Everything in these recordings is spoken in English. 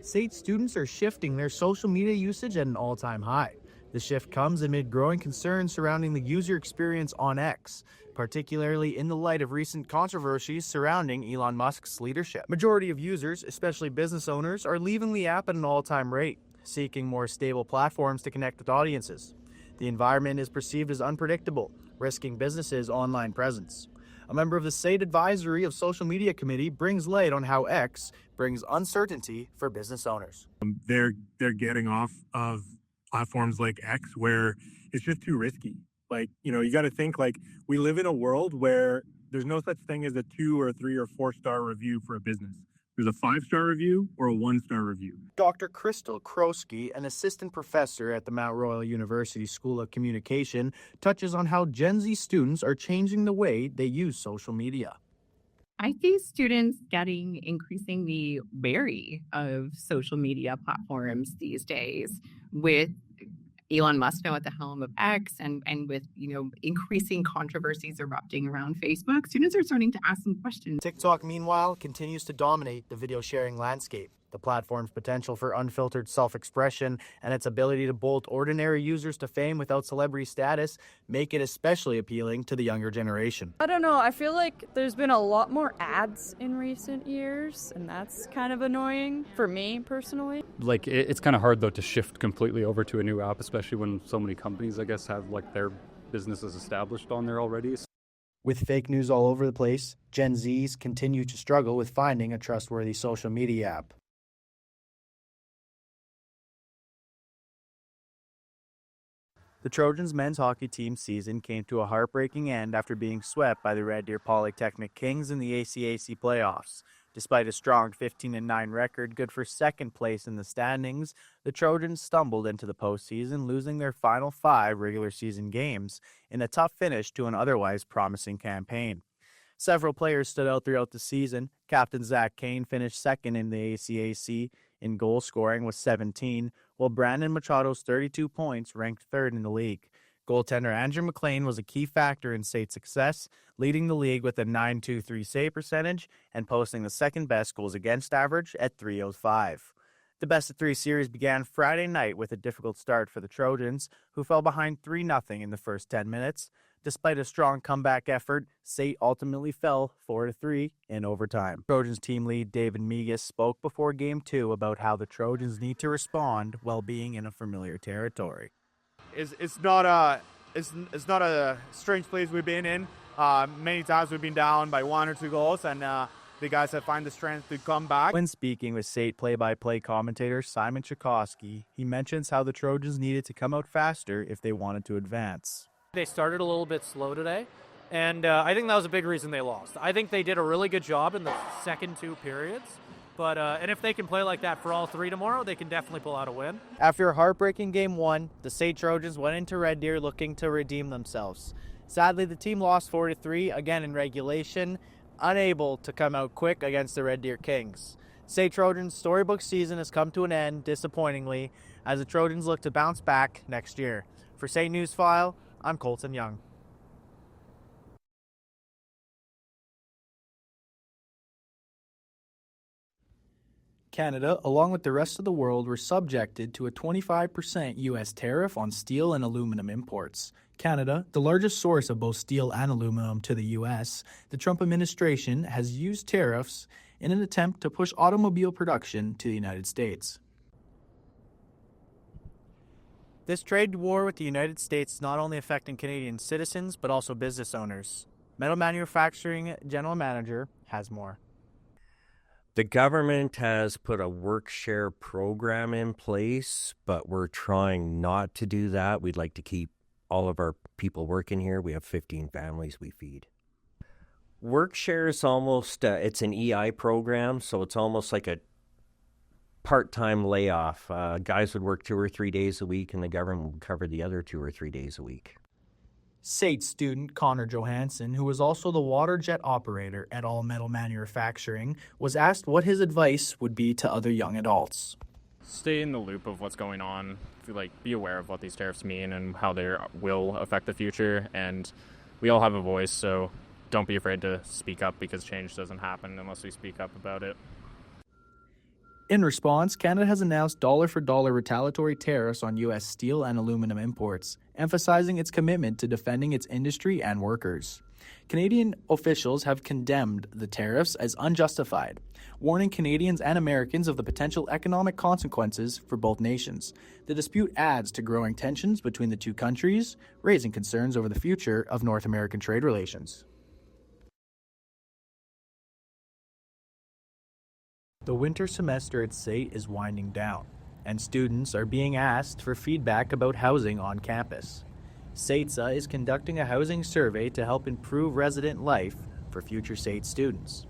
SAIT students are shifting their social media usage at an all-time high. The shift comes amid growing concerns surrounding the user experience on X, particularly in the light of recent controversies surrounding Elon Musk's leadership. Majority of users, especially business owners, are leaving the app at an all-time rate, seeking more stable platforms to connect with audiences. The environment is perceived as unpredictable, risking businesses' online presence. A member of the SAIT Advisory of Social Media Committee brings light on how X brings uncertainty for business owners. They're getting off of platforms like X where it's just too risky. Like, you got to think, like, we live in a world where there's no such thing as a 2 or 3 or 4-star review for a business. There's a 5-star review or a 1-star review. Dr. Crystal Krosky, an assistant professor at the Mount Royal University School of Communication, touches on how Gen Z students are changing the way they use social media. I see students getting increasingly wary of social media platforms these days, with Elon Musk now at the helm of X and with, increasing controversies erupting around Facebook. Students are starting to ask some questions. TikTok, meanwhile, continues to dominate the video sharing landscape. The platform's potential for unfiltered self-expression and its ability to bolt ordinary users to fame without celebrity status make it especially appealing to the younger generation. I don't know, I feel like there's been a lot more ads in recent years, and that's kind of annoying for me personally. Like, it's kind of hard, though, to shift completely over to a new app, especially when so many companies, I guess, have, like, their businesses established on there already. With fake news all over the place, Gen Zs continue to struggle with finding a trustworthy social media app. The Trojans men's hockey team season came to a heartbreaking end after being swept by the Red Deer Polytechnic Kings in the ACAC playoffs. Despite a strong 15-9 record, good for second place in the standings, the Trojans stumbled into the postseason, losing their final 5 regular season games in a tough finish to an otherwise promising campaign. Several players stood out throughout the season. Captain Zach Kane finished second in the ACAC in goal scoring with 17, while Brandon Machado's 32 points ranked third in the league. Goaltender Andrew McLean was a key factor in SAIT's success, leading the league with a .923 save percentage and posting the second-best goals against average at .305. The best-of-3 series began Friday night with a difficult start for the Trojans, who fell behind 3-0 in the first 10 minutes. Despite a strong comeback effort, SAIT ultimately fell 4-3 in overtime. Trojans team lead David Megas spoke before Game 2 about how the Trojans need to respond while being in a familiar territory. It's not a strange place we've been in. Many times we've been down by 1 or 2 goals, and the guys have find the strength to come back. When speaking with SAIT play-by-play commentator Simon Chakosky, he mentions how the Trojans needed to come out faster if they wanted to advance. They started a little bit slow today, and I think that was a big reason they lost. I think they did a really good job in the second 2 periods, but and if they can play like that for all 3 tomorrow, they can definitely pull out a win. After a heartbreaking Game 1, the SAIT Trojans went into Red Deer looking to redeem themselves. Sadly, the team lost 4-3, again in regulation, unable to come out quick against the Red Deer Kings. SAIT Trojans' storybook season has come to an end, disappointingly, as the Trojans look to bounce back next year. For SAIT Newsfile, I'm Colten Young. Canada, along with the rest of the world, were subjected to a 25% U.S. tariff on steel and aluminum imports. Canada, the largest source of both steel and aluminum to the U.S., the Trump administration has used tariffs in an attempt to push automobile production to the United States. This trade war with the United States is not only affecting Canadian citizens, but also business owners. Metal Manufacturing General Manager has more. The government has put a work share program in place, but we're trying not to do that. We'd like to keep all of our people working here. We have 15 families we feed. Work share is almost, it's an EI program, so it's almost like a part-time layoff. Guys would work 2 or 3 days a week, and the government would cover the other 2 or 3 days a week. SAIT student Connor Johansson, who was also the water jet operator at All Metal Manufacturing, was asked what his advice would be to other young adults. Stay in the loop of what's going on. Be aware of what these tariffs mean and how they will affect the future. And we all have a voice, so don't be afraid to speak up, because change doesn't happen unless we speak up about it. In response, Canada has announced dollar-for-dollar retaliatory tariffs on U.S. steel and aluminum imports, emphasizing its commitment to defending its industry and workers. Canadian officials have condemned the tariffs as unjustified, warning Canadians and Americans of the potential economic consequences for both nations. The dispute adds to growing tensions between the two countries, raising concerns over the future of North American trade relations. The winter semester at SAIT is winding down, and students are being asked for feedback about housing on campus. SAITSA is conducting a housing survey to help improve resident life for future SAIT students.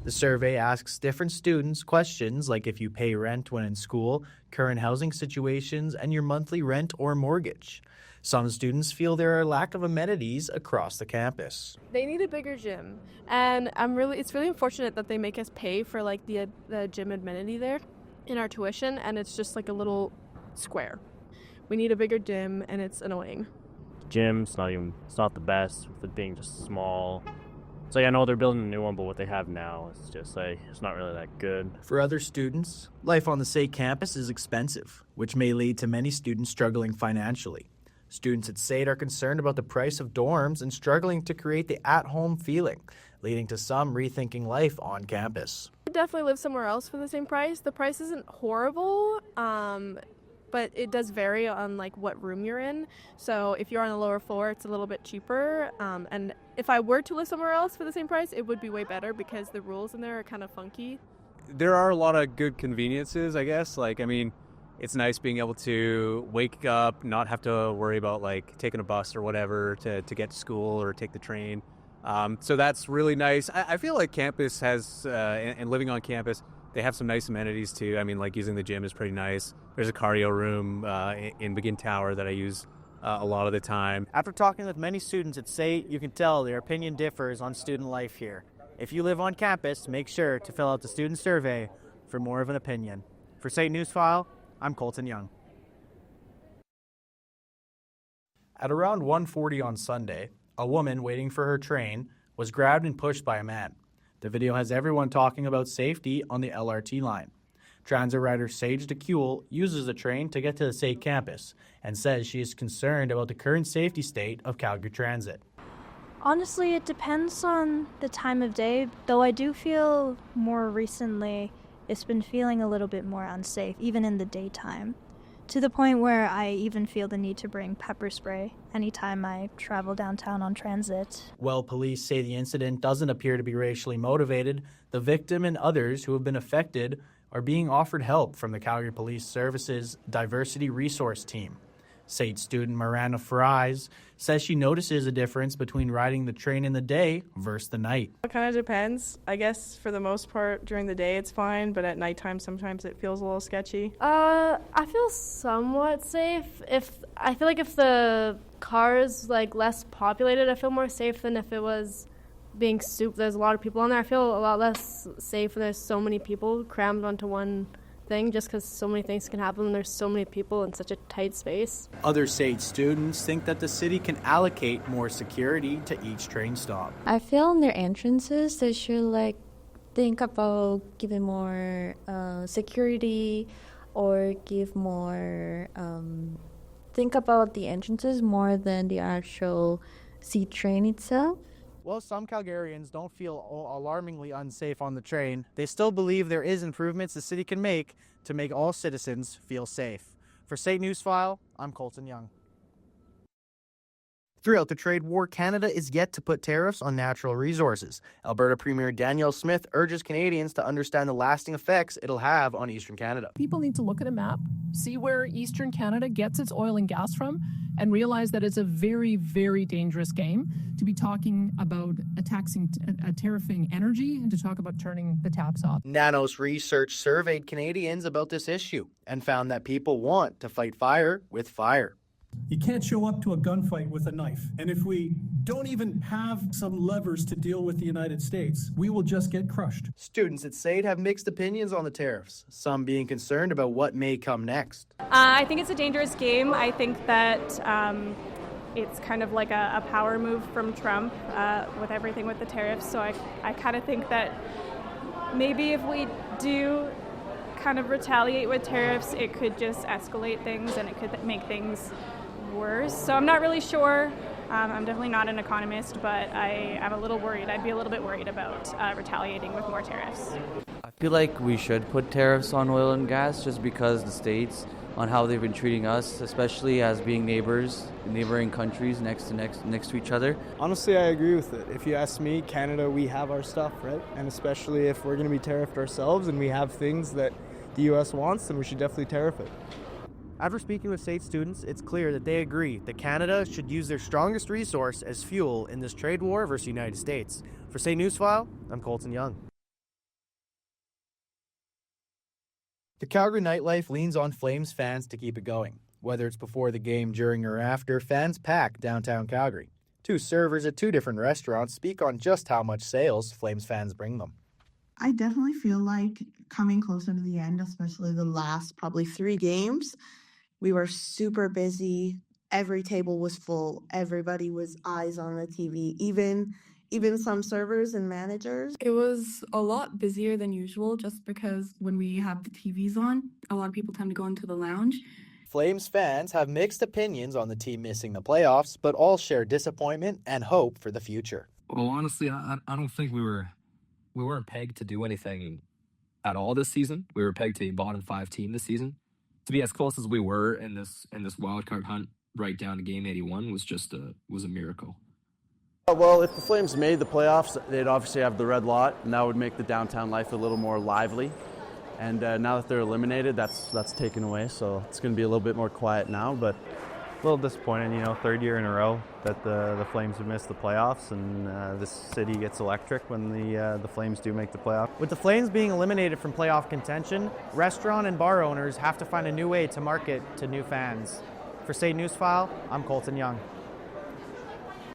The survey asks different students questions like if you pay rent when in school, current housing situations, and your monthly rent or mortgage. Some students feel there are a lack of amenities across the campus. They need a bigger gym, and it's really unfortunate that they make us pay for like the gym amenity there in our tuition, and it's just like a little square. We need a bigger gym, and it's annoying. Gym's it's not the best with it being just small. So yeah, I know they're building a new one, but what they have now is just like it's not really that good. For other students, life on the SAIT campus is expensive, which may lead to many students struggling financially. Students at SAIT are concerned about the price of dorms and struggling to create the at-home feeling, leading to some rethinking life on campus. I definitely live somewhere else for the same price. The price isn't horrible, but it does vary on like what room you're in. So if you're on the lower floor, it's a little bit cheaper. And if I were to live somewhere else for the same price, it would be way better because the rules in there are kind of funky. There are a lot of good conveniences, I guess. It's nice being able to wake up, not have to worry about like taking a bus or whatever to get to school or take the train. So that's really nice. I feel like campus has, and living on campus, they have some nice amenities too. I mean, like using the gym is pretty nice. There's a cardio room in Begin Tower that I use a lot of the time. After talking with many students at SAIT, you can tell their opinion differs on student life here. If you live on campus, make sure to fill out the student survey for more of an opinion. For SAIT Newsfile, I'm Colten Young. At around 1:40 on Sunday, a woman waiting for her train was grabbed and pushed by a man. The video has everyone talking about safety on the LRT line. Transit rider Sage DeCule uses the train to get to the SAIT campus and says she is concerned about the current safety state of Calgary Transit. Honestly, it depends on the time of day, though I do feel more recently it's been feeling a little bit more unsafe, even in the daytime, to the point where I even feel the need to bring pepper spray anytime I travel downtown on transit. While police say the incident doesn't appear to be racially motivated, the victim and others who have been affected are being offered help from the Calgary Police Services Diversity Resource Team. SAIT student Miranda Fries says she notices a difference between riding the train in the day versus the night. It kind of depends. I guess for the most part during the day it's fine, but at nighttime sometimes it feels a little sketchy. I feel somewhat safe. I feel like if the car is like less populated, I feel more safe than if it was being there's a lot of people on there. I feel a lot less safe when there's so many people crammed onto one thing, just because so many things can happen when there's so many people in such a tight space. Other SAIT students think that the city can allocate more security to each train stop. I feel in their entrances they should think about giving more security, or give more think about the entrances more than the actual SAIT train itself. While some Calgarians don't feel alarmingly unsafe on the train, they still believe there is improvements the city can make to make all citizens feel safe. For SAIT Newsfile, I'm Colten Young. Throughout the trade war, Canada is yet to put tariffs on natural resources. Alberta Premier Danielle Smith urges Canadians to understand the lasting effects it'll have on Eastern Canada. People need to look at a map, see where Eastern Canada gets its oil and gas from, and realize that it's a very, very dangerous game to be talking about tariffing energy and to talk about turning the taps off. Nanos Research surveyed Canadians about this issue and found that people want to fight fire with fire. You can't show up to a gunfight with a knife. And if we don't even have some levers to deal with the United States, we will just get crushed. Students at SAIT have mixed opinions on the tariffs, some being concerned about what may come next. I think it's a dangerous game. I think that it's kind of like a power move from Trump with everything with the tariffs. So I kind of think that maybe if we do kind of retaliate with tariffs, it could just escalate things and it could make things worse. So I'm not really sure. I'm definitely not an economist, but I am a little worried. I'd be a little bit worried about retaliating with more tariffs. I feel like we should put tariffs on oil and gas just because the states, on how they've been treating us, especially as being neighboring countries next to each other. Honestly, I agree with it. If you ask me, Canada, we have our stuff, right? And especially if we're going to be tariffed ourselves and we have things that the U.S. wants, then we should definitely tariff it. After speaking with state students, it's clear that they agree that Canada should use their strongest resource as fuel in this trade war versus the United States. For State Newsfile, I'm Colten Young. The Calgary nightlife leans on Flames fans to keep it going. Whether it's before the game, during, or after, fans pack downtown Calgary. Two servers at two different restaurants speak on just how much sales Flames fans bring them. I definitely feel like coming closer to the end, especially the last probably 3 games, we were super busy. Every table was full. Everybody was eyes on the TV, even some servers and managers. It was a lot busier than usual just because when we have the TVs on, a lot of people tend to go into the lounge. Flames fans have mixed opinions on the team missing the playoffs, but all share disappointment and hope for the future. Well, honestly, I don't think we weren't pegged to do anything at all this season. We were pegged to be a bottom 5 team this season. To be as close as we were in this wild card hunt right down to game 81 was a miracle. Well, if the Flames made the playoffs, they'd obviously have the red lot, and that would make the downtown life a little more lively. And now that they're eliminated, that's taken away, so it's going to be a little bit more quiet now. But a little disappointed, third year in a row that the Flames have missed the playoffs, and this city gets electric when the Flames do make the playoffs. With the Flames being eliminated from playoff contention, restaurant and bar owners have to find a new way to market to new fans. For State Newsfile, I'm Colten Young.